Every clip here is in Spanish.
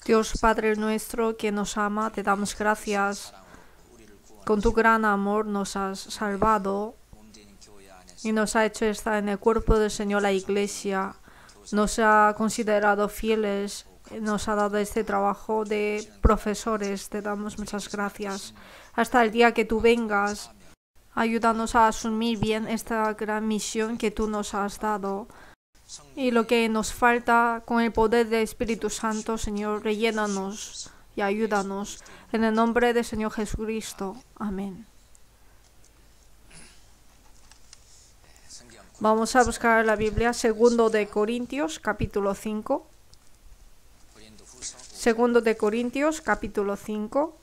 Dios Padre nuestro que nos ama, te damos gracias. Con tu gran amor nos has salvado y nos ha hecho estar en el cuerpo del Señor, la Iglesia. Nos ha considerado fieles, nos ha dado este trabajo de profesores. Te damos muchas gracias. Hasta el día que tú vengas, ayúdanos a asumir bien esta gran misión que tú nos has dado. Y lo que nos falta, con el poder del Espíritu Santo, Señor, rellénanos y ayúdanos. En el nombre del Señor Jesucristo. Amén. Vamos a buscar la Biblia, 2 de Corintios, capítulo 5. 2 de Corintios, capítulo 5.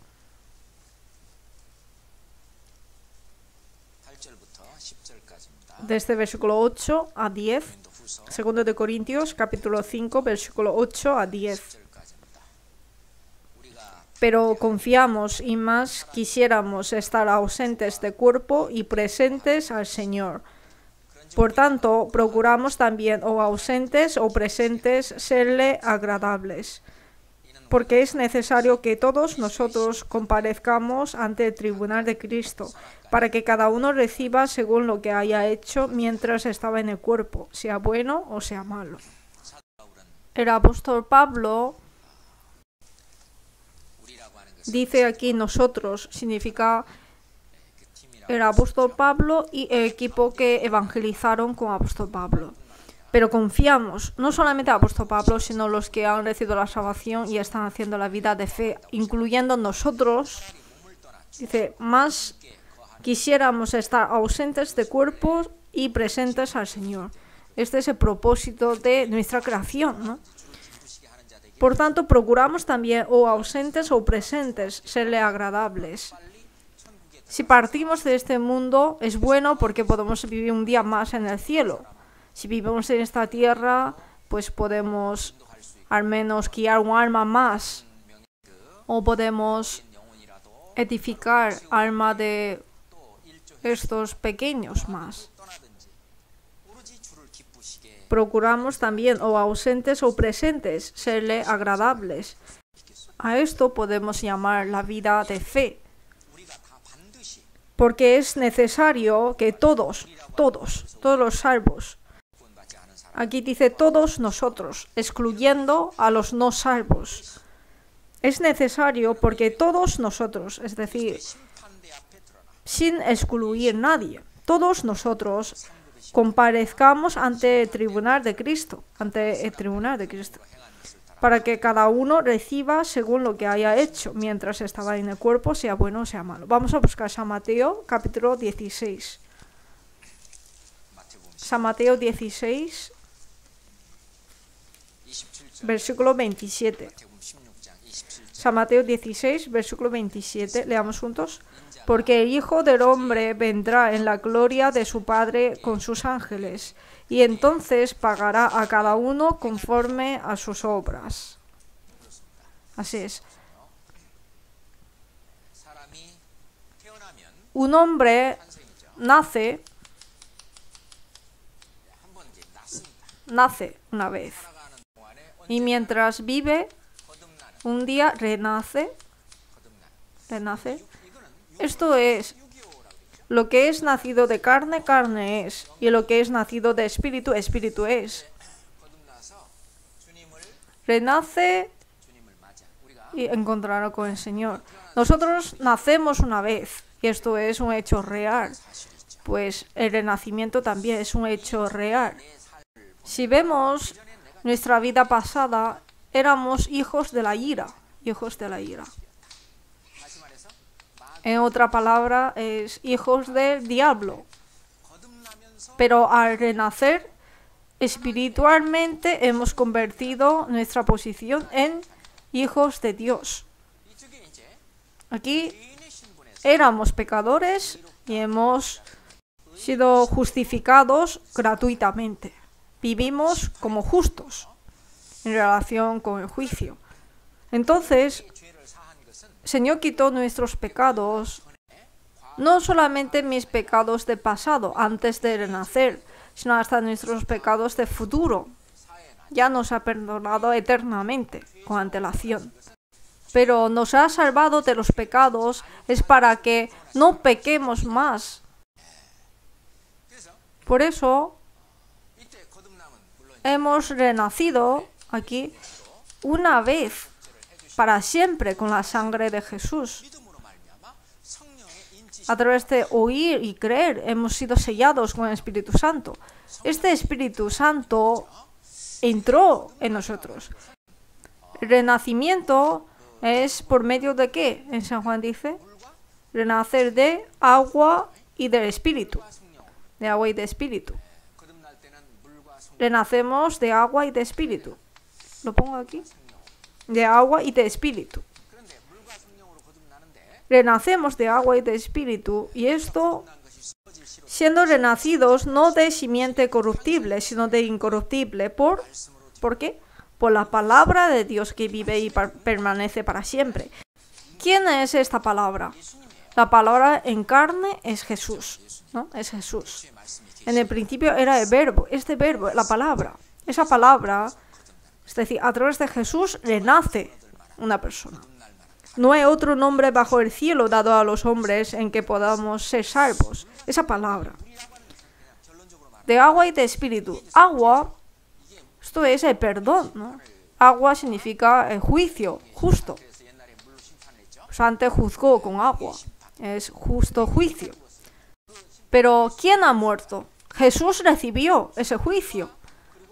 Desde versículo 8 a 10. 2 de Corintios, capítulo 5, versículo 8 a 10. Pero confiamos y más quisiéramos estar ausentes de cuerpo y presentes al Señor. Por tanto, procuramos también, o ausentes o presentes, serle agradables. Porque es necesario que todos nosotros comparezcamos ante el tribunal de Cristo, para que cada uno reciba según lo que haya hecho mientras estaba en el cuerpo, sea bueno o sea malo. El apóstol Pablo dice aquí nosotros, significa el apóstol Pablo y el equipo que evangelizaron con el apóstol Pablo. Pero confiamos, no solamente al apóstol Pablo, sino los que han recibido la salvación y están haciendo la vida de fe, incluyendo nosotros. Dice, más quisiéramos estar ausentes de cuerpo y presentes al Señor. Este es el propósito de nuestra creación, ¿no? Por tanto, procuramos también, o ausentes o presentes, serle agradables. Si partimos de este mundo, es bueno porque podemos vivir un día más en el cielo. Si vivimos en esta tierra, pues podemos al menos guiar un alma más. O podemos edificar alma de estos pequeños más. Procuramos también, o ausentes o presentes, serle agradables. A esto podemos llamar la vida de fe. Porque es necesario que todos los salvos, aquí dice todos nosotros, excluyendo a los no salvos. Es necesario porque todos nosotros, es decir, sin excluir nadie, todos nosotros comparezcamos ante el tribunal de Cristo, para que cada uno reciba según lo que haya hecho mientras estaba en el cuerpo, sea bueno o sea malo. Vamos a buscar San Mateo, capítulo 16. San Mateo 16, versículo 27. San Mateo 16, versículo 27. Leamos juntos. Porque el Hijo del Hombre vendrá en la gloria de su Padre con sus ángeles, y entonces pagará a cada uno conforme a sus obras. Así es. Un hombre nace una vez, y mientras vive, un día renace. Esto es, lo que es nacido de carne, carne es, y lo que es nacido de espíritu, espíritu es. Renace y encontrará con el Señor. Nosotros nacemos una vez, y esto es un hecho real, pues el renacimiento también es un hecho real. Si vemos nuestra vida pasada, éramos hijos de la ira. En otra palabra, es hijos del diablo. Pero al renacer, espiritualmente hemos convertido nuestra posición en hijos de Dios. Aquí éramos pecadores y hemos sido justificados gratuitamente. Vivimos como justos en relación con el juicio. Entonces, el Señor quitó nuestros pecados, no solamente mis pecados de pasado, antes de renacer, sino hasta nuestros pecados de futuro. ya nos ha perdonado eternamente, con antelación. Pero nos ha salvado de los pecados, es para que no pequemos más. Por eso hemos renacido aquí una vez, para siempre, con la sangre de Jesús. A través de oír y creer hemos sido sellados con el Espíritu Santo. Este Espíritu Santo entró en nosotros. El renacimiento es por medio de ¿qué? En San Juan dice, renacer de agua y del Espíritu. De agua y de Espíritu. Renacemos de agua y de Espíritu. Lo pongo aquí. De agua y de Espíritu. Renacemos de agua y de Espíritu, y esto siendo renacidos no de simiente corruptible, sino de incorruptible. ¿Por qué? Por la palabra de Dios que vive y permanece para siempre. ¿Quién es esta palabra? La palabra en carne es Jesús, ¿no? Es Jesús. En el principio era el verbo, este verbo, la palabra. Esa palabra, es decir, a través de Jesús renace una persona. No hay otro nombre bajo el cielo dado a los hombres en que podamos ser salvos. Esa palabra. De agua y de espíritu. Agua, esto es el perdón, ¿no? Agua significa el juicio, justo. Pues antes juzgó con agua. Es justo juicio. Pero ¿quién ha muerto? Jesús recibió ese juicio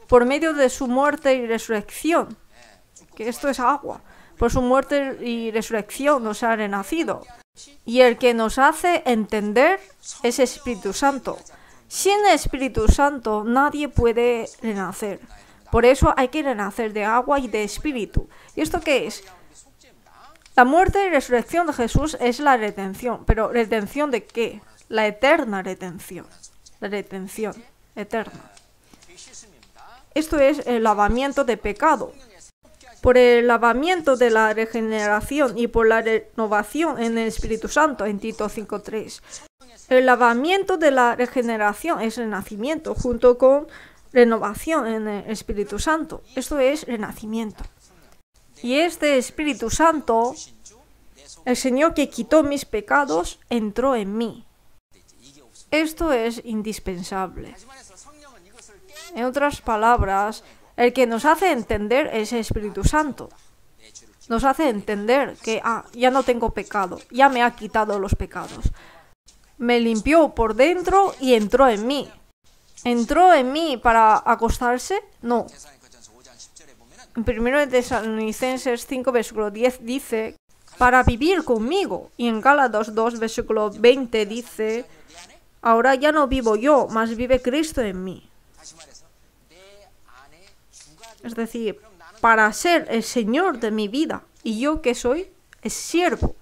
por medio de su muerte y resurrección. Que esto es agua. Por su muerte y resurrección nos ha renacido. Y el que nos hace entender es Espíritu Santo. Sin Espíritu Santo nadie puede renacer. Por eso hay que renacer de agua y de Espíritu. ¿Y esto qué es? La muerte y resurrección de Jesús es la redención. ¿Pero redención de qué? La eterna redención. La redención eterna. Esto es el lavamiento de pecado. Por el lavamiento de la regeneración y por la renovación en el Espíritu Santo, en Tito 5:3. El lavamiento de la regeneración es el nacimiento, junto con renovación en el Espíritu Santo. Esto es renacimiento. Y este Espíritu Santo, el Señor que quitó mis pecados, entró en mí. Esto es indispensable. En otras palabras, el que nos hace entender es el Espíritu Santo. Nos hace entender que ya no tengo pecado, ya me ha quitado los pecados. Me limpió por dentro y entró en mí. ¿Entró en mí para acostarse? No. En 1 Tesalonicenses 5, versículo 10 dice, para vivir conmigo. Y en Gálatas 2, versículo 20 dice, ahora ya no vivo yo, mas vive Cristo en mí. Es decir, para ser el Señor de mi vida. ¿Y yo qué soy? Es siervo.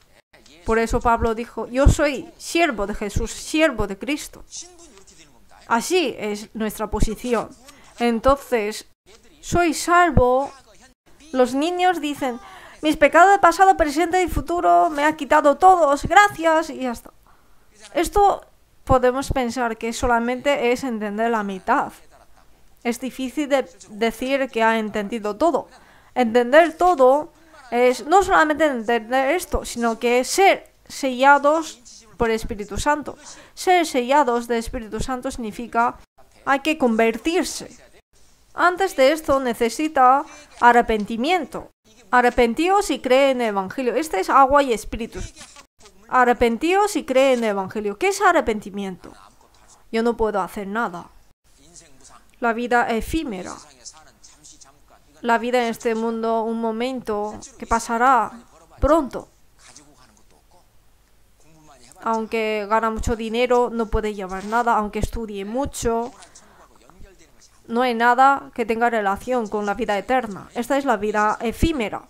Por eso Pablo dijo, yo soy siervo de Jesús, siervo de Cristo. Así es nuestra posición. Entonces, soy salvo. Los niños dicen, mis pecados de pasado, presente y futuro me ha quitado todos, gracias, y ya está. Esto podemos pensar que solamente es entender la mitad. Es difícil de decir que ha entendido todo. Entender todo es no solamente entender esto, sino que ser sellados por el Espíritu Santo. Ser sellados del Espíritu Santo significa hay que convertirse. Antes de esto necesita arrepentimiento. Arrepentíos y cree en el Evangelio. Este es agua y espíritu. Arrepentíos y cree en el Evangelio. ¿Qué es arrepentimiento? Yo no puedo hacer nada. La vida efímera. La vida en este mundo, un momento que pasará pronto. Aunque gana mucho dinero, no puede llevar nada. Aunque estudie mucho, no hay nada que tenga relación con la vida eterna. Esta es la vida efímera.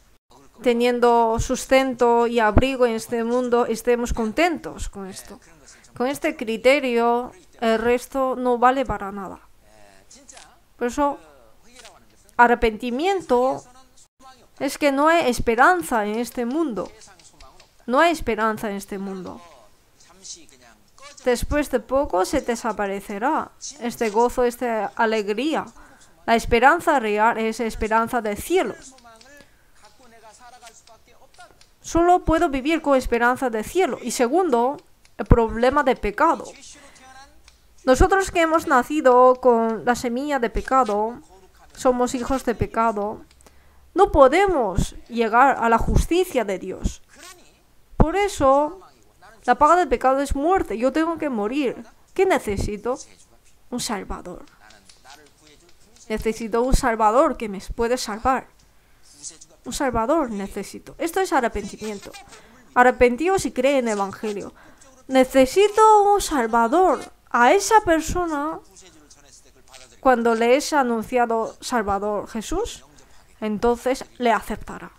Teniendo sustento y abrigo en este mundo, estemos contentos con esto. Con este criterio, el resto no vale para nada. Por eso, arrepentimiento es que no hay esperanza en este mundo. No hay esperanza en este mundo. Después de poco se desaparecerá este gozo, esta alegría La esperanza real es esperanza del cielo. Solo puedo vivir con esperanza del cielo. Y segundo, el problema del pecado. Nosotros que hemos nacido con la semilla de pecado, somos hijos de pecado, no podemos llegar a la justicia de Dios. Por eso, la paga del pecado es muerte. Yo tengo que morir. ¿Qué necesito? Un Salvador. Necesito un Salvador que me puede salvar. Un Salvador necesito. Esto es arrepentimiento. Arrepentíos y cree en el Evangelio. Necesito un Salvador. A esa persona, cuando le es anunciado Salvador Jesús, entonces le aceptará.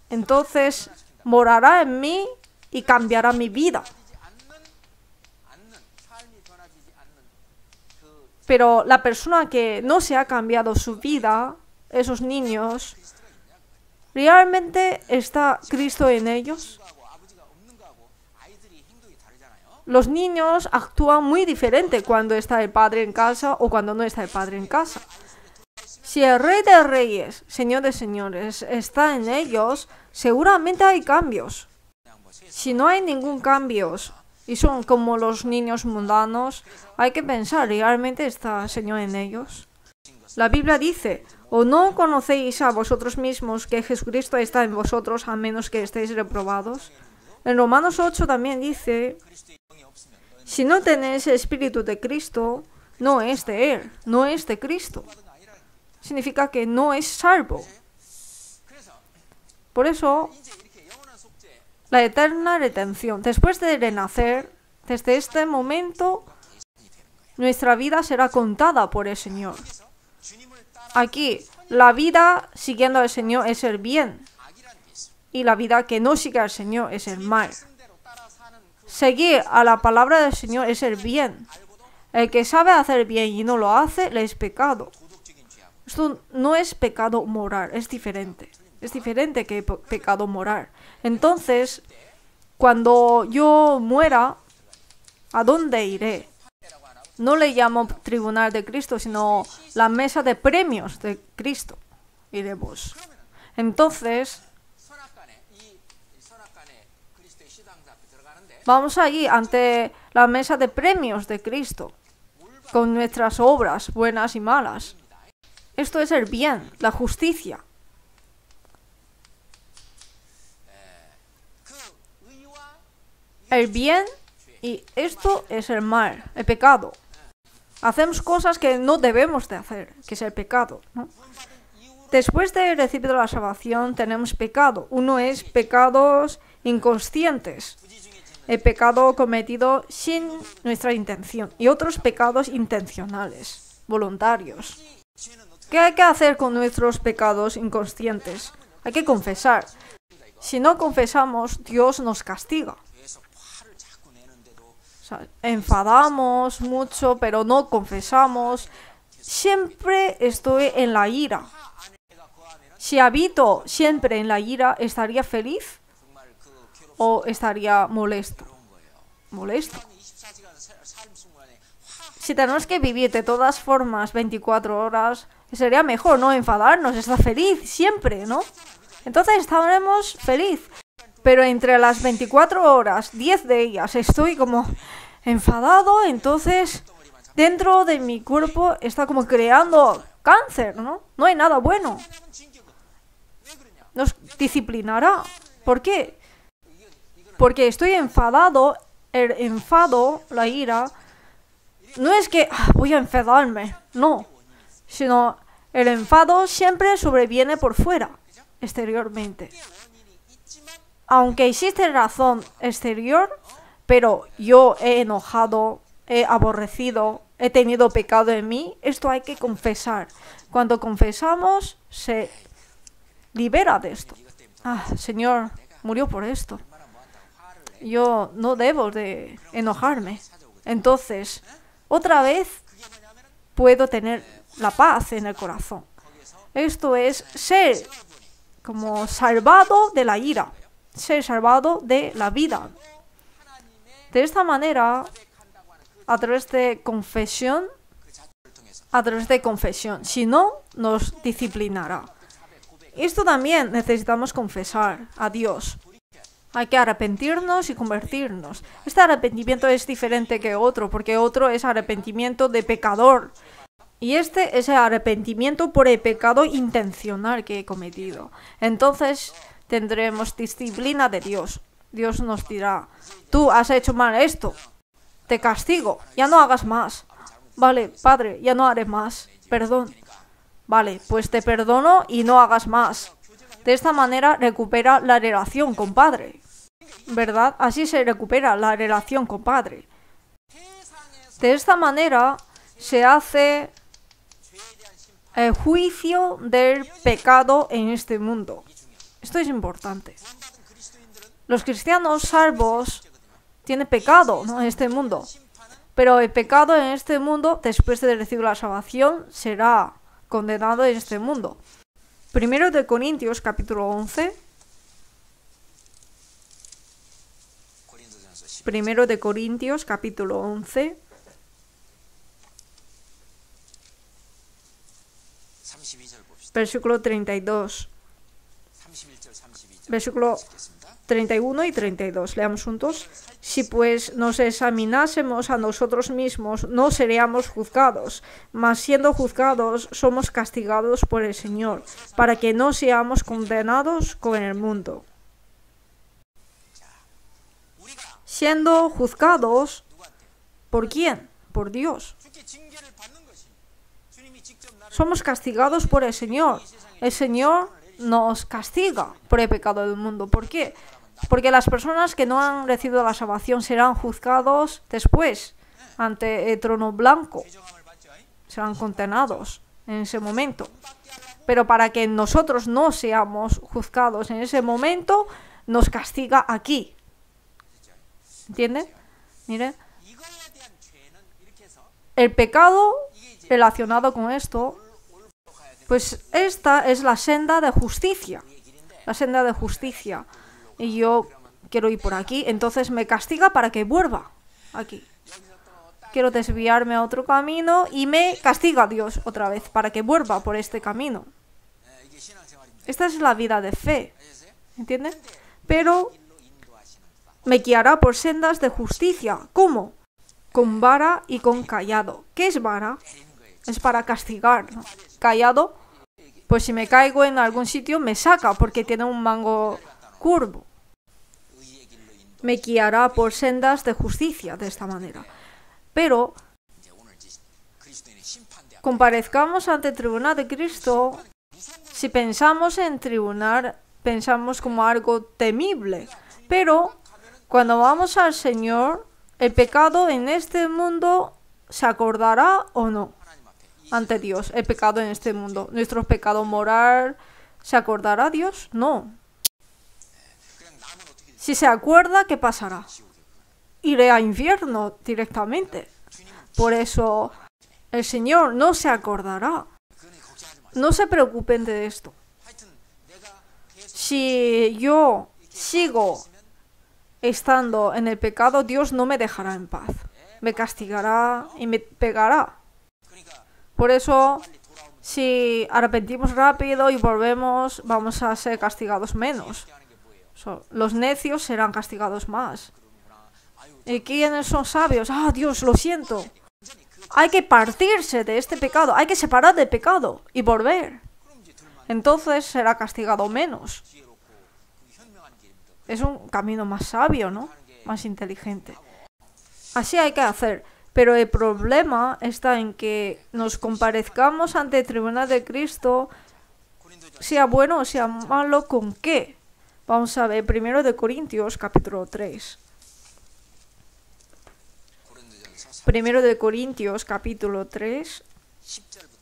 Entonces morará en mí y cambiará mi vida. Pero la persona que no se ha cambiado su vida, esos niños, ¿realmente está Cristo en ellos? Los niños actúan muy diferente cuando está el padre en casa o cuando no está el padre en casa. Si el Rey de Reyes, Señor de Señores, está en ellos, seguramente hay cambios. Si no hay ningún cambio y son como los niños mundanos, hay que pensar, ¿realmente está el Señor en ellos? La Biblia dice, ¿o no conocéis a vosotros mismos que Jesucristo está en vosotros a menos que estéis reprobados? En Romanos 8 también dice, si no tenéis el Espíritu de Cristo, no es de Él, no es de Cristo. Significa que no es salvo. Por eso, la eterna redención. Después de renacer, desde este momento, nuestra vida será contada por el Señor. Aquí, la vida siguiendo al Señor es el bien. Y la vida que no sigue al Señor es el mal. Seguir a la palabra del Señor es el bien. El que sabe hacer bien y no lo hace, le es pecado. Esto no es pecado moral, es diferente. Es diferente que pecado moral. Entonces, cuando yo muera, ¿a dónde iré? No le llamo tribunal de Cristo, sino la mesa de premios de Cristo. Iremos. Entonces, vamos allí ante la mesa de premios de Cristo, con nuestras obras buenas y malas. Esto es el bien, la justicia. El bien y esto es el mal, el pecado. Hacemos cosas que no debemos de hacer, que es el pecado, ¿no? Después de recibir la salvación tenemos pecado. Uno es pecados inconscientes, el pecado cometido sin nuestra intención, y otros pecados intencionales, voluntarios. ¿Qué hay que hacer con nuestros pecados inconscientes? Hay que confesar. Si no confesamos, Dios nos castiga. O sea, enfadamos mucho, pero no confesamos. Siempre estoy en la ira. Si habito siempre en la ira, ¿estaría feliz? ¿O estaría molesto? Molesto. Si tenemos que vivir de todas formas 24 horas, sería mejor no enfadarnos, estar feliz siempre, ¿no? Entonces estaremos feliz. Pero entre las 24 horas, 10 de ellas, estoy como enfadado, entonces dentro de mi cuerpo está como creando cáncer, ¿no? No hay nada bueno. Nos disciplinará. ¿Por qué? Porque estoy enfadado. El enfado, la ira, no es que voy a enfadarme, no. Sino el enfado siempre sobreviene por fuera, exteriormente. Aunque existe razón exterior, pero yo he enojado, he aborrecido, he tenido pecado en mí, esto hay que confesar. Cuando confesamos, se libera de esto. Señor, murió por esto. Yo no debo de enojarme. Entonces, otra vez puedo tener la paz en el corazón. Esto es ser como salvado de la ira, ser salvado de la vida. De esta manera, a través de confesión, a través de confesión. Si no, nos disciplinará. Esto también necesitamos confesar a Dios. Hay que arrepentirnos y convertirnos. Este arrepentimiento es diferente que otro, porque otro es arrepentimiento de pecador. Y este es el arrepentimiento por el pecado intencional que he cometido. Entonces tendremos disciplina de Dios. Dios nos dirá, tú has hecho mal esto, te castigo, ya no hagas más. Vale, Padre, ya no haré más, perdón. Vale, pues te perdono y no hagas más. De esta manera recupera la relación con Padre, ¿verdad? Así se recupera la relación con Padre. De esta manera se hace el juicio del pecado en este mundo. Esto es importante. Los cristianos salvos tienen pecado, ¿no?, en este mundo. Pero el pecado en este mundo, después de recibir la salvación, será condenado en este mundo. Primero de Corintios, capítulo 11. Primero de Corintios, capítulo 11. Versículo 32. Versículo 31 y 32. Leamos juntos. Si pues nos examinásemos a nosotros mismos, no seríamos juzgados, mas siendo juzgados, somos castigados por el Señor, para que no seamos condenados con el mundo. Siendo juzgados, ¿por quién? Por Dios. Somos castigados por el Señor. El Señor nos castiga por el pecado del mundo. ¿Por qué? Porque las personas que no han recibido la salvación serán juzgados después ante el trono blanco. Serán condenados en ese momento. Pero para que nosotros no seamos juzgados en ese momento, nos castiga aquí. ¿Entienden? Miren. El pecado relacionado con esto, pues esta es la senda de justicia. La senda de justicia. Y yo quiero ir por aquí, entonces me castiga para que vuelva aquí. Quiero desviarme a otro camino y me castiga Dios otra vez para que vuelva por este camino. Esta es la vida de fe, ¿entienden? Pero me guiará por sendas de justicia. ¿Cómo? Con vara y con cayado. ¿Qué es vara? Es para castigar, ¿no? Cayado, pues si me caigo en algún sitio me saca porque tiene un mango curvo. Me guiará por sendas de justicia de esta manera. Pero comparezcamos ante el tribunal de Cristo. Si pensamos en tribunal, pensamos como algo temible. Pero cuando vamos al Señor, el pecado en este mundo se acordará o no ante Dios. El pecado en este mundo, nuestro pecado moral, ¿se acordará Dios? No. Si se acuerda, ¿qué pasará? Iré al infierno directamente. Por eso el Señor no se acordará. No se preocupen de esto. Si yo sigo estando en el pecado, Dios no me dejará en paz. Me castigará y me pegará. Por eso, si arrepentimos rápido y volvemos, vamos a ser castigados menos. Los necios serán castigados más. ¿Y quiénes son sabios? Ah, Dios, lo siento. Hay que partirse de este pecado. Hay que separar del pecado y volver. Entonces será castigado menos. Es un camino más sabio, ¿no? Más inteligente. Así hay que hacer. Pero el problema está en que nos comparezcamos ante el tribunal de Cristo, sea bueno o sea malo, ¿con qué? Vamos a ver primero de Corintios, capítulo 3. Primero de Corintios, capítulo 3,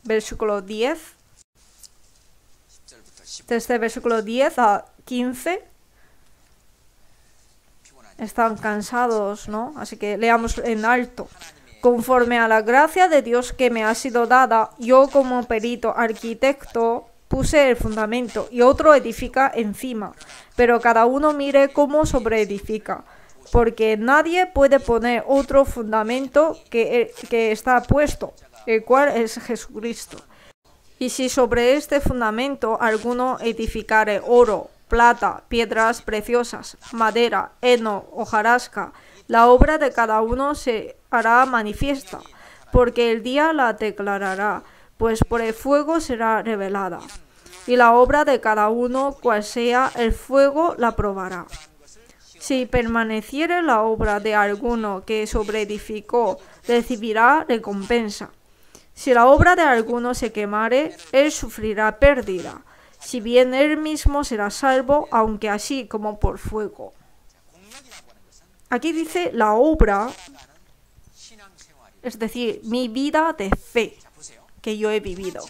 versículo 10. Desde versículo 10 a 15. Están cansados, ¿no? Así que leamos en alto. Conforme a la gracia de Dios que me ha sido dada, yo como perito arquitecto puse el fundamento y otro edifica encima, pero cada uno mire cómo sobreedifica, porque nadie puede poner otro fundamento que está puesto, el cual es Jesucristo. Y si sobre este fundamento alguno edificare oro, plata, piedras preciosas, madera, heno, hojarasca, la obra de cada uno se hará manifiesta, porque el día la declarará, pues por el fuego será revelada. Y la obra de cada uno, cual sea, el fuego la probará. Si permaneciere la obra de alguno que sobreedificó, recibirá recompensa. Si la obra de alguno se quemare, él sufrirá pérdida, si bien él mismo será salvo, aunque así como por fuego. Aquí dice la obra, es decir, mi vida de fe que yo he vivido.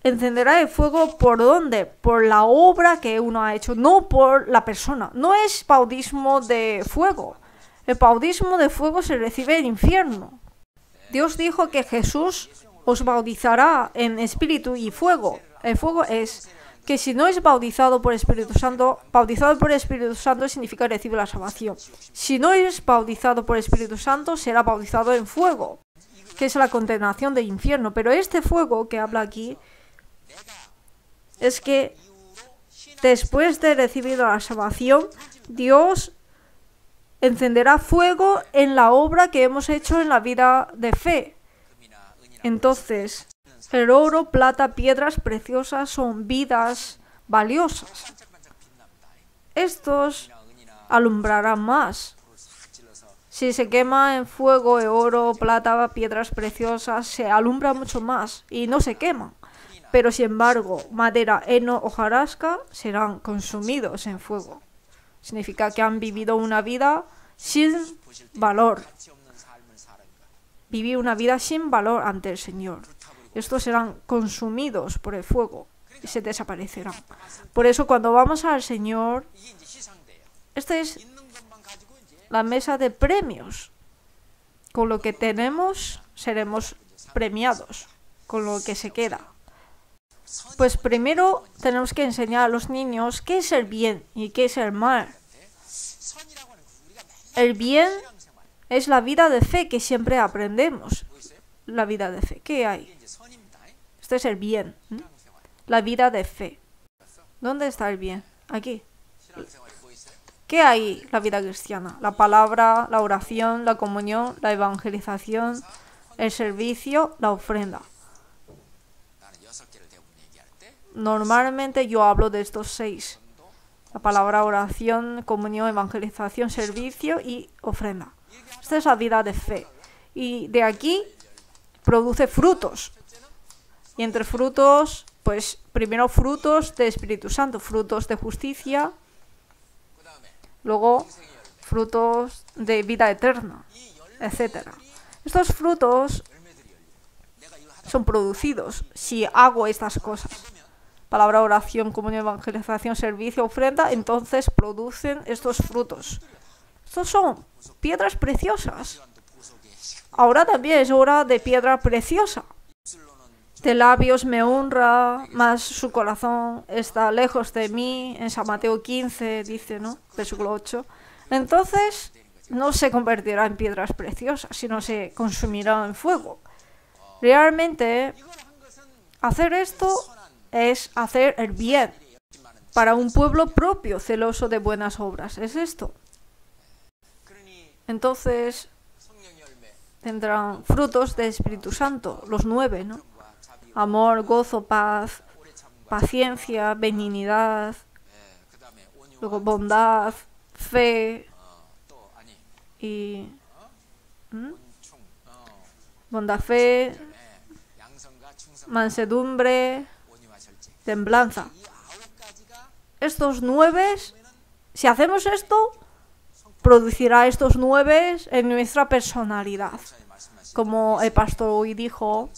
Encenderá el fuego ¿por dónde? Por la obra que uno ha hecho, no por la persona. No es bautismo de fuego. El bautismo de fuego se recibe en el infierno. Dios dijo que Jesús os bautizará en espíritu y fuego. El fuego es que si no es bautizado por Espíritu Santo significa recibir la salvación. Si no es bautizado por Espíritu Santo, será bautizado en fuego, que es la condenación del infierno. Pero este fuego que habla aquí es que después de recibir la salvación, Dios encenderá fuego en la obra que hemos hecho en la vida de fe. Entonces, el oro, plata, piedras preciosas son vidas valiosas. Estos alumbrarán más. Si se quema en fuego el oro, plata, piedras preciosas, se alumbra mucho más y no se queman. Pero sin embargo, madera, heno, hojarasca serán consumidos en fuego. Significa que han vivido una vida sin valor. Vivir una vida sin valor ante el Señor. Estos serán consumidos por el fuego y se desaparecerán. Por eso cuando vamos al Señor, esta es la mesa de premios. Con lo que tenemos seremos premiados, con lo que se queda. Pues primero tenemos que enseñar a los niños qué es el bien y qué es el mal. El bien es la vida de fe que siempre aprendemos. La vida de fe. ¿Qué hay? Este es el bien. La vida de fe. ¿Dónde está el bien? Aquí. ¿Qué hay la vida cristiana? La palabra, la oración, la comunión, la evangelización, el servicio, la ofrenda. Normalmente yo hablo de estos 6. La palabra, oración, comunión, evangelización, servicio y ofrenda. Esta es la vida de fe. Y de aquí produce frutos. Y entre frutos, pues primero frutos de Espíritu Santo, frutos de justicia, luego frutos de vida eterna, etc. Estos frutos son producidos si hago estas cosas. Palabra, oración, comunión, evangelización, servicio, ofrenda, entonces producen estos frutos. Estos son piedras preciosas. Ahora también es hora de piedra preciosa. De labios me honra, mas su corazón está lejos de mí. En San Mateo 15 dice, ¿no? Versículo 8. Entonces no se convertirá en piedras preciosas, sino se consumirá en fuego. Realmente, hacer esto es hacer el bien para un pueblo propio, celoso de buenas obras. Es esto. Entonces tendrán frutos del Espíritu Santo, los 9, ¿no? Amor, gozo, paz, paciencia, benignidad, luego bondad, fe y bondad, fe, mansedumbre, templanza. Estos 9, si hacemos esto, producirá estos 9 en nuestra personalidad. Como el pastor hoy dijo,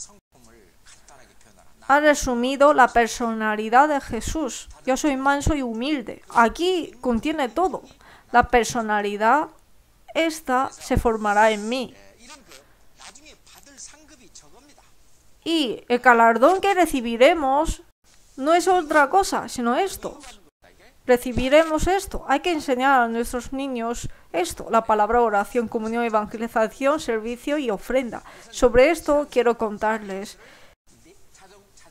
ha resumido la personalidad de Jesús. Yo soy manso y humilde. Aquí contiene todo. La personalidad, esta se formará en mí. Y el galardón que recibiremos no es otra cosa, sino esto. recibiremos esto. Hay que enseñar a nuestros niños esto, la palabra oración, comunión, evangelización, servicio y ofrenda. Sobre esto quiero contarles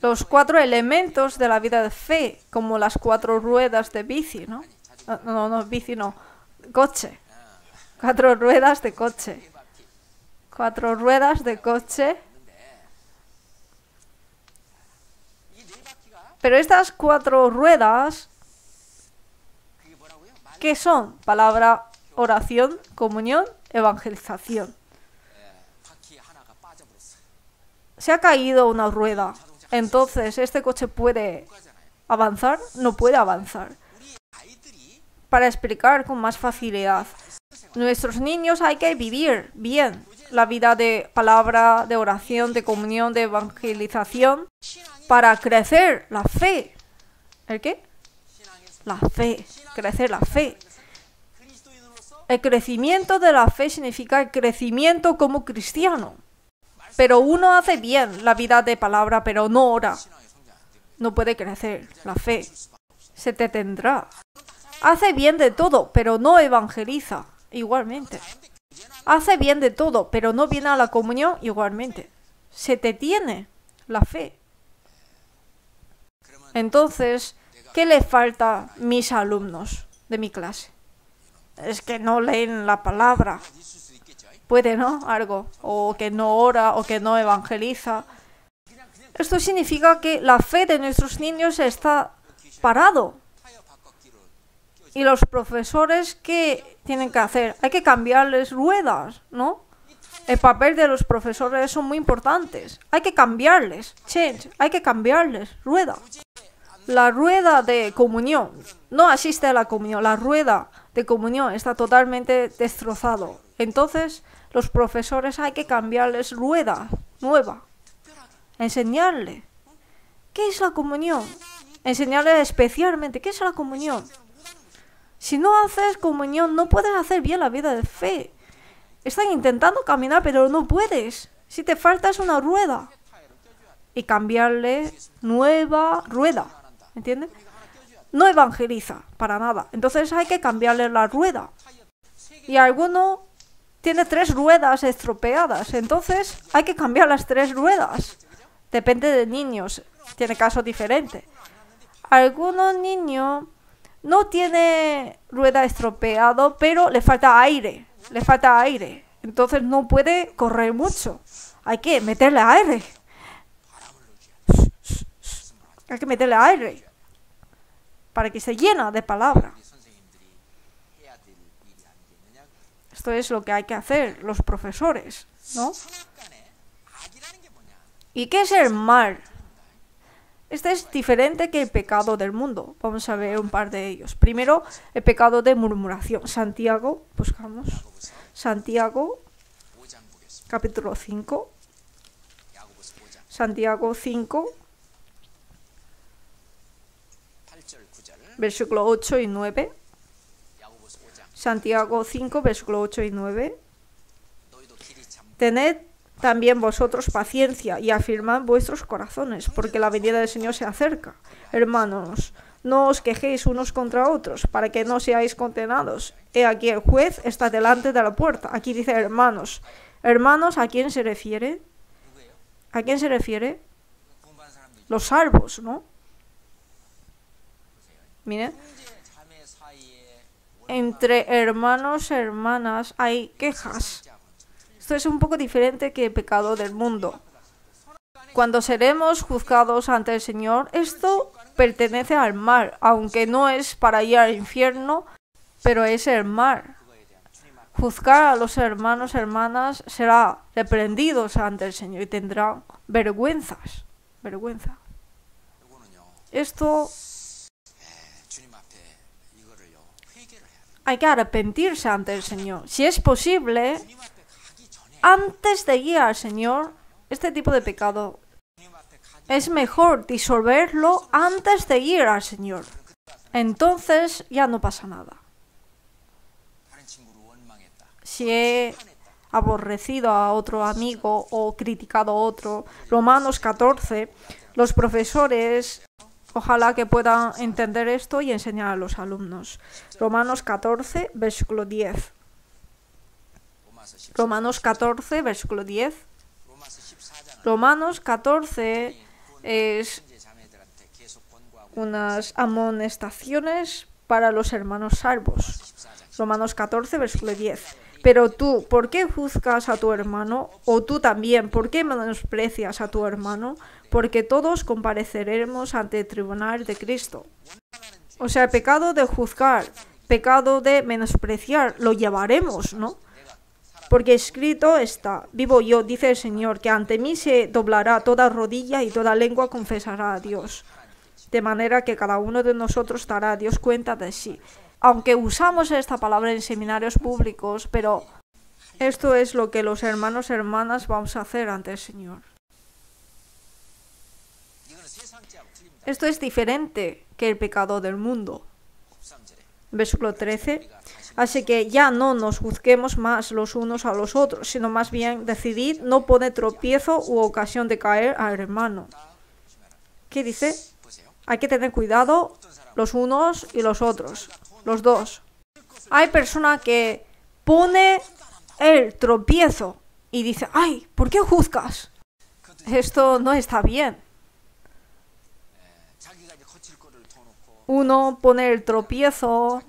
los 4 elementos de la vida de fe, como las 4 ruedas de bici, ¿no? No, bici no, coche. 4 ruedas de coche. 4 ruedas de coche. Pero estas 4 ruedas, ¿qué son? Palabra, oración, comunión, evangelización. Se ha caído una rueda. Entonces, ¿este coche puede avanzar? No puede avanzar. Para explicar con más facilidad, nuestros niños hay que vivir bien la vida de palabra, de oración, de comunión, de evangelización, para crecer la fe. ¿El qué? La fe. Crecer la fe. El crecimiento de la fe significa el crecimiento como cristiano. Pero uno hace bien la vida de palabra, pero no ora. No puede crecer la fe. Se te tendrá. Hace bien de todo, pero no evangeliza. Igualmente. Hace bien de todo, pero no viene a la comunión. Igualmente. Se te tiene la fe. Entonces, ¿qué le falta a mis alumnos de mi clase? Es que no leen la palabra. Puede, ¿no? Algo. O que no ora, o que no evangeliza. Esto significa que la fe de nuestros niños está parado. Y los profesores, ¿qué tienen que hacer? Hay que cambiarles ruedas, ¿no? El papel de los profesores son muy importantes. Hay que cambiarles. Change. Hay que cambiarles rueda. La rueda de comunión no asiste a la comunión. La rueda de comunión está totalmente destrozado. Entonces, los profesores hay que cambiarles rueda nueva. Enseñarle. ¿Qué es la comunión? Enseñarle especialmente. ¿Qué es la comunión? Si no haces comunión, no puedes hacer bien la vida de fe. Están intentando caminar, pero no puedes. Si te falta es una rueda. Y cambiarle nueva rueda. ¿Entiendes? No evangeliza para nada. Entonces hay que cambiarle la rueda. Y alguno tiene 3 ruedas estropeadas. Entonces hay que cambiar las 3 ruedas. Depende de niños. Tiene caso diferente. Algunos niños no tiene rueda estropeado, pero le falta aire. Le falta aire. Entonces no puede correr mucho. Hay que meterle aire. Hay que meterle aire. Para que se llene de palabra. Esto es lo que hay que hacer los profesores, ¿no? ¿Y qué es el mal? Este es diferente que el pecado del mundo. Vamos a ver un par de ellos. Primero, el pecado de murmuración. Santiago, buscamos. Santiago, capítulo 5. Santiago 5, versículo 8 y 9. Santiago 5, versículo 8 y 9. Tened también vosotros paciencia y afirmad vuestros corazones, porque la venida del Señor se acerca. Hermanos, no os quejéis unos contra otros, para que no seáis condenados. He aquí el juez está delante de la puerta. Aquí dice hermanos. Hermanos, ¿a quién se refiere? ¿A quién se refiere? Los salvos, ¿no? Miren. Entre hermanos e hermanas hay quejas. Esto es un poco diferente que el pecado del mundo. Cuando seremos juzgados ante el Señor, esto pertenece al mal, aunque no es para ir al infierno, pero es el mal. Juzgar a los hermanos y hermanas será reprendidos ante el Señor y tendrán vergüenzas. Vergüenza. Esto hay que arrepentirse ante el Señor. Si es posible, antes de ir al Señor, este tipo de pecado es mejor disolverlo antes de ir al Señor. Entonces ya no pasa nada. Si he aborrecido a otro amigo o criticado a otro, Romanos 14, los profesores Ojalá que puedan entender esto y enseñar a los alumnos. Romanos 14, versículo 10. Romanos 14, versículo 10. Romanos 14 es unas amonestaciones para los hermanos salvos. Romanos 14, versículo 10. Pero tú, ¿por qué juzgas a tu hermano? O tú también, ¿por qué menosprecias a tu hermano? Porque todos compareceremos ante el tribunal de Cristo. O sea, el pecado de juzgar, pecado de menospreciar, lo llevaremos, ¿no? Porque escrito está, vivo yo, dice el Señor, que ante mí se doblará toda rodilla y toda lengua confesará a Dios. De manera que cada uno de nosotros dará a Dios cuenta de sí. Aunque usamos esta palabra en seminarios públicos, pero esto es lo que los hermanos y hermanas vamos a hacer ante el Señor. Esto es diferente que el pecado del mundo. Versículo 13. Así que ya no nos juzguemos más los unos a los otros, sino más bien decidid no poner tropiezo u ocasión de caer al hermano. ¿Qué dice? Hay que tener cuidado los unos y los otros, los dos. Hay persona que pone el tropiezo y dice, ¡ay! ¿Por qué juzgas? Esto no está bien. Uno pone el tropiezo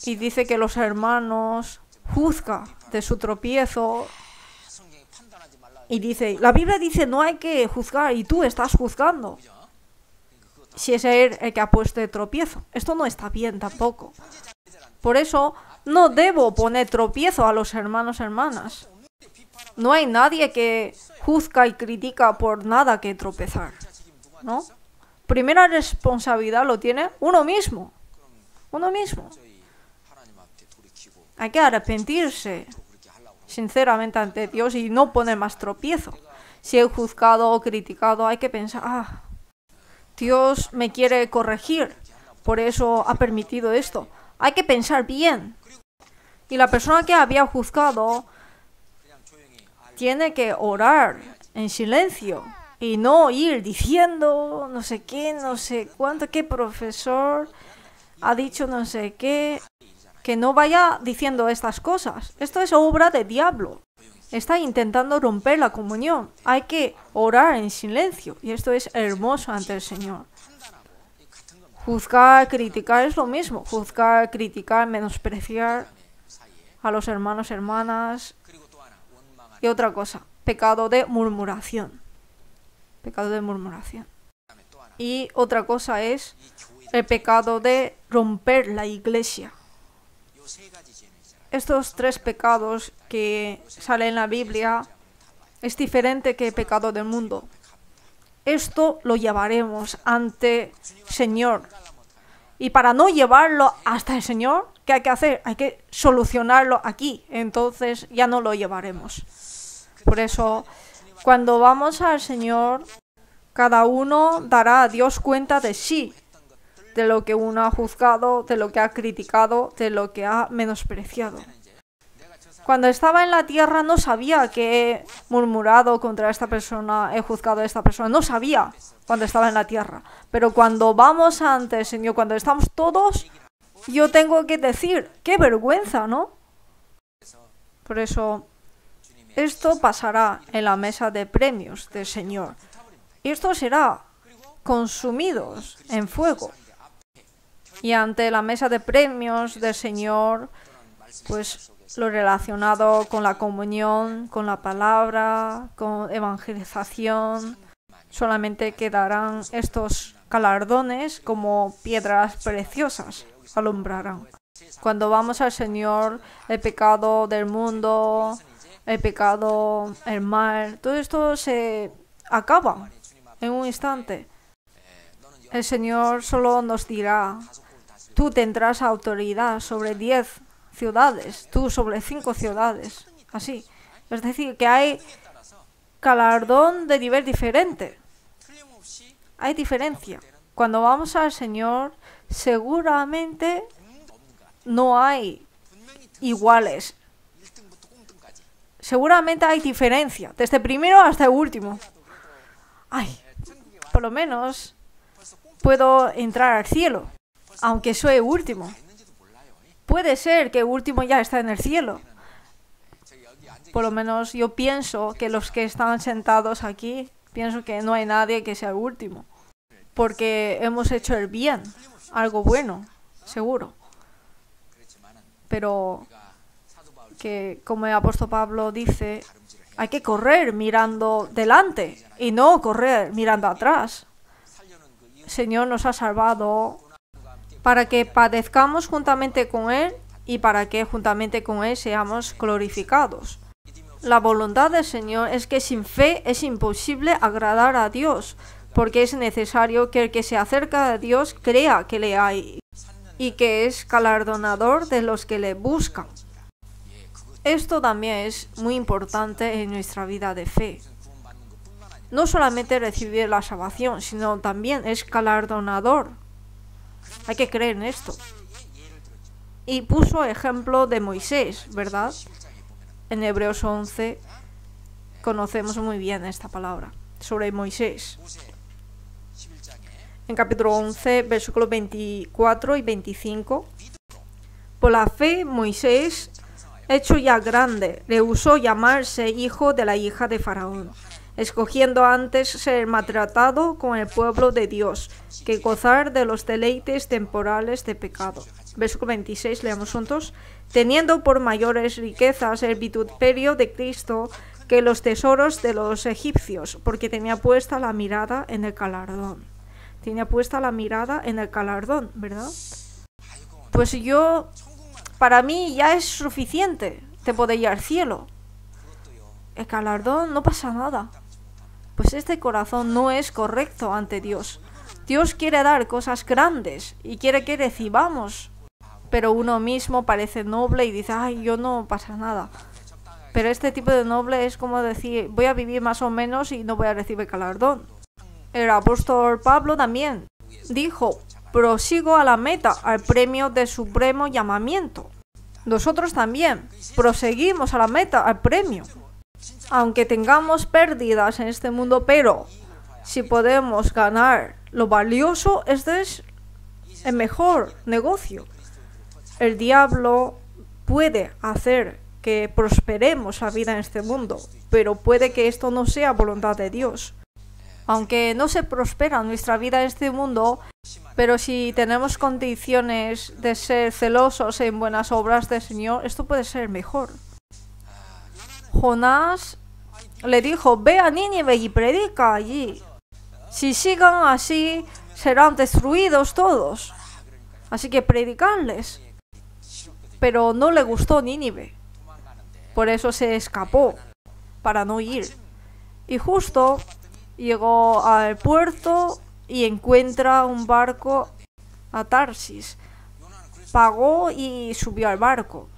y dice que los hermanos juzgan de su tropiezo. Y dice, la Biblia dice no hay que juzgar y tú estás juzgando. Si es él el que ha puesto el tropiezo. Esto no está bien tampoco. Por eso no debo poner tropiezo a los hermanos y hermanas. No hay nadie que juzga y critica por nada que tropezar, ¿no? Primera responsabilidad lo tiene uno mismo. Uno mismo. Hay que arrepentirse sinceramente ante Dios y no poner más tropiezo. Si he juzgado o criticado, hay que pensar, Dios me quiere corregir, por eso ha permitido esto. Hay que pensar bien. Y la persona que había juzgado tiene que orar en silencio y no ir diciendo no sé qué, no sé cuánto, qué profesor ha dicho no sé qué. Que no vaya diciendo estas cosas. Esto es obra del diablo. Está intentando romper la comunión. Hay que orar en silencio. Y esto es hermoso ante el Señor. Juzgar, criticar es lo mismo. Juzgar, criticar, menospreciar a los hermanos, hermanas. Y otra cosa, pecado de murmuración. Pecado de murmuración. Y otra cosa es el pecado de romper la iglesia. Estos tres pecados que salen en la Biblia es diferente que el pecado del mundo. Esto lo llevaremos ante el Señor. Y para no llevarlo hasta el Señor, ¿qué hay que hacer? Hay que solucionarlo aquí. Entonces ya no lo llevaremos. Por eso, cuando vamos al Señor, cada uno dará a Dios cuenta de sí. De lo que uno ha juzgado, de lo que ha criticado, de lo que ha menospreciado. Cuando estaba en la tierra no sabía que he murmurado contra esta persona, he juzgado a esta persona. No sabía cuando estaba en la tierra. Pero cuando vamos ante el Señor, cuando estamos todos, yo tengo que decir, qué vergüenza, ¿no? Por eso, esto pasará en la mesa de premios del Señor. Y esto será consumidos en fuego. Y ante la mesa de premios del Señor, pues lo relacionado con la comunión, con la palabra, con evangelización, solamente quedarán estos galardones como piedras preciosas, alumbrarán. Cuando vamos al Señor, el pecado del mundo, el pecado, el mal, todo esto se acaba en un instante. El Señor solo nos dirá, tú tendrás autoridad sobre 10 ciudades, tú sobre 5 ciudades, así. Es decir, que hay galardón de nivel diferente. Hay diferencia. Cuando vamos al Señor, seguramente no hay iguales. Seguramente hay diferencia, desde primero hasta el último. Por lo menos puedo entrar al cielo, aunque soy último. Puede ser que último ya está en el cielo. Por lo menos yo pienso que los que están sentados aquí, pienso que no hay nadie que sea el último. Porque hemos hecho el bien, algo bueno, seguro. Pero que, como el apóstol Pablo dice, hay que correr mirando delante y no correr mirando atrás. El Señor nos ha salvado para que padezcamos juntamente con Él y para que juntamente con Él seamos glorificados. La voluntad del Señor es que sin fe es imposible agradar a Dios, porque es necesario que el que se acerca a Dios crea que le hay y que es galardonador de los que le buscan. Esto también es muy importante en nuestra vida de fe. No solamente recibir la salvación, sino también es galardonador. Hay que creer en esto. Y puso ejemplo de Moisés, ¿verdad? En Hebreos 11 conocemos muy bien esta palabra sobre Moisés. En capítulo 11, versículos 24 y 25. Por la fe, Moisés, hecho ya grande, rehusó llamarse hijo de la hija de Faraón, escogiendo antes ser maltratado con el pueblo de Dios, que gozar de los deleites temporales de pecado. Versículo 26, leamos juntos. Teniendo por mayores riquezas el vituperio de Cristo que los tesoros de los egipcios, porque tenía puesta la mirada en el galardón. Tenía puesta la mirada en el galardón, ¿verdad? Pues para mí ya es suficiente de poder ir al cielo. El galardón no pasa nada. Pues este corazón no es correcto ante Dios. Dios quiere dar cosas grandes y quiere que recibamos. Pero uno mismo parece noble y dice, ay, yo no pasa nada. Pero este tipo de noble es como decir, voy a vivir más o menos y no voy a recibir galardón. El apóstol Pablo también dijo, prosigo a la meta, al premio del supremo llamamiento. Nosotros también proseguimos a la meta, al premio. Aunque tengamos pérdidas en este mundo, pero si podemos ganar lo valioso, este es el mejor negocio. El diablo puede hacer que prosperemos la vida en este mundo, pero puede que esto no sea voluntad de Dios. Aunque no se prospera nuestra vida en este mundo, pero si tenemos condiciones de ser celosos en buenas obras del Señor, esto puede ser mejor. Jonás le dijo, ve a Nínive y predica allí. Si sigan así, serán destruidos todos. Así que predicarles. Pero no le gustó Nínive. Por eso se escapó, para no ir. Y justo llegó al puerto y encuentra un barco a Tarsis. Pagó y subió al barco.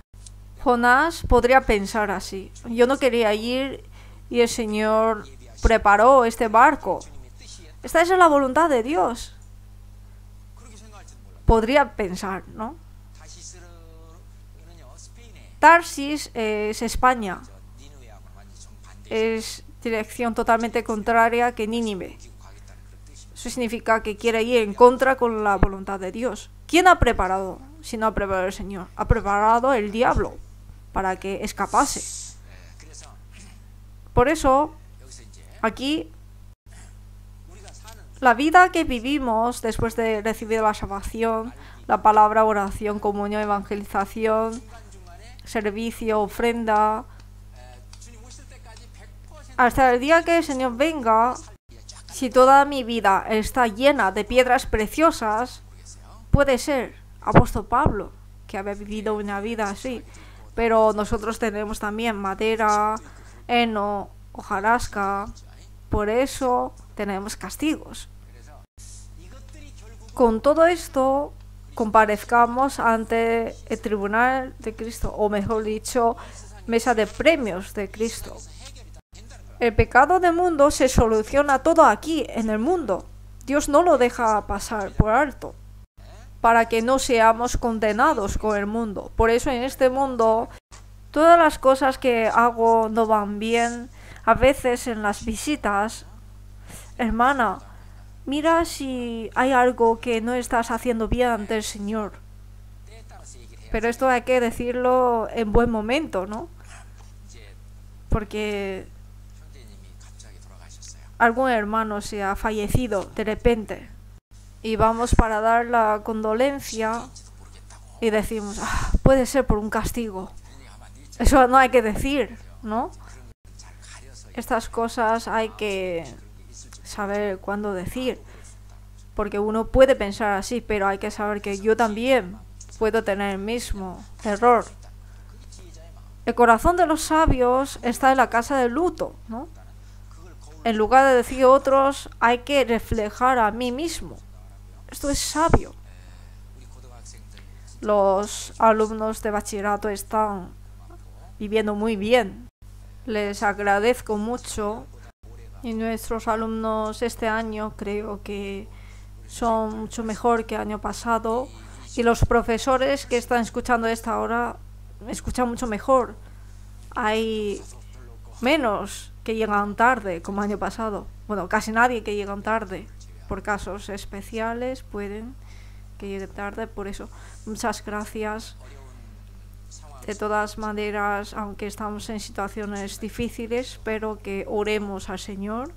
Jonás podría pensar así. Yo no quería ir y el Señor preparó este barco. Esta es la voluntad de Dios. Podría pensar, ¿no? Tarsis es España. Es dirección totalmente contraria que Nínive. Eso significa que quiere ir en contra con la voluntad de Dios. ¿Quién ha preparado? Si no ha preparado el Señor. Ha preparado el diablo para que escapase. Por eso, aquí, la vida que vivimos después de recibir la salvación, la palabra, oración, comunión, evangelización, servicio, ofrenda, hasta el día que el Señor venga, si toda mi vida está llena de piedras preciosas, puede ser apóstol Pablo, que había vivido una vida así, pero nosotros tenemos también madera, heno, hojarasca, por eso tenemos castigos. Con todo esto, comparezcamos ante el tribunal de Cristo, o mejor dicho, mesa de premios de Cristo. El pecado del mundo se soluciona todo aquí, en el mundo. Dios no lo deja pasar por alto, para que no seamos condenados con el mundo. Por eso en este mundo, todas las cosas que hago no van bien. A veces en las visitas, hermana, Mira si hay algo que no estás haciendo bien ante el Señor. Pero esto hay que decirlo en buen momento, ¿no? Porque algún hermano se ha fallecido de repente y vamos para dar la condolencia y decimos, puede ser por un castigo. Eso no hay que decir, ¿no? Estas cosas hay que saber cuándo decir, porque uno puede pensar así, pero hay que saber que yo también puedo tener el mismo error. El corazón de los sabios está en la casa del luto, ¿no? En lugar de decir a otros, hay que reflejar a mí mismo. Esto es sabio. Los alumnos de bachillerato están viviendo muy bien. Les agradezco mucho. Y nuestros alumnos este año creo que son mucho mejor que el año pasado. Y los profesores que están escuchando esta hora me escuchan mucho mejor. Hay menos que llegan tarde, como el año pasado. Bueno, casi nadie que llegan tarde. Por casos especiales pueden que lleguen tarde. Por eso, muchas gracias. De todas maneras, aunque estamos en situaciones difíciles, espero que oremos al Señor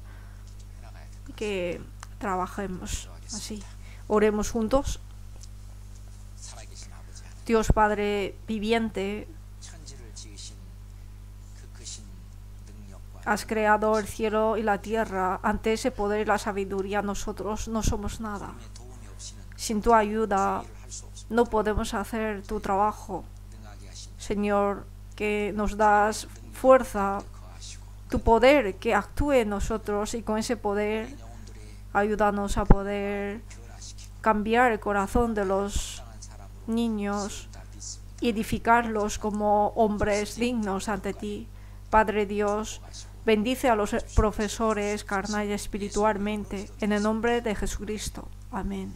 y que trabajemos así. Oremos juntos. Dios Padre viviente, has creado el cielo y la tierra. Ante ese poder y la sabiduría nosotros no somos nada. Sin tu ayuda no podemos hacer tu trabajo. Señor, que nos das fuerza, tu poder que actúe en nosotros, y con ese poder ayúdanos a poder cambiar el corazón de los niños y edificarlos como hombres dignos ante ti. Padre Dios, bendice a los profesores carnal y espiritualmente, en el nombre de Jesucristo. Amén.